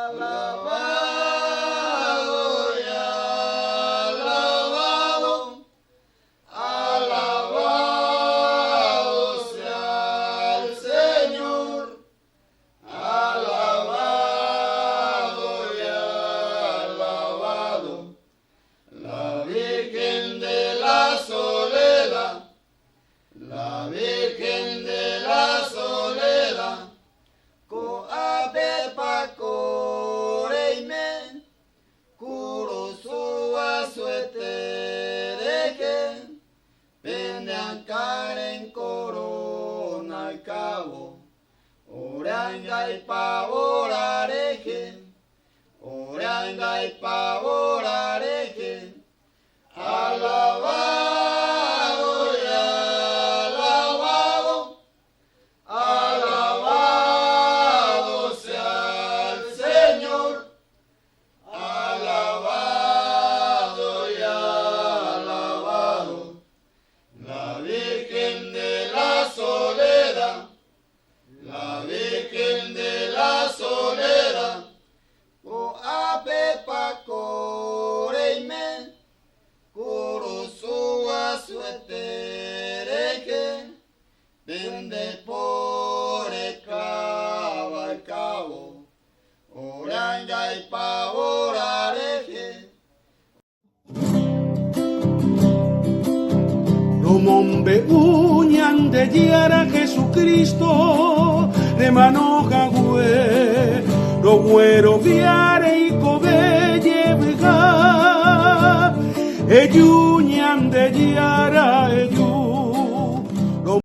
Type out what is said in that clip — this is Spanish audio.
Alabado y alabado, alabado sea el Señor, alabado y alabado, la Virgen de la Soledad, la Virgen de la Soledad, coape pacoreime, curosua suetereke, pendean karen corona al cabo, oranga y pavorareje, oranga y pavorareje, alabado y alabado, alabado sea el Señor, alabado y alabado, la Virgen de la Soledad, la Virgen de la Soledad, coape pacoreime, curosua suetereke, pende por el cabo, oranga y pavorareje. Romombe uñan de yara Jesucristo, de manojagüe, lo güero viare y cobelle vega, eyuñan de yara,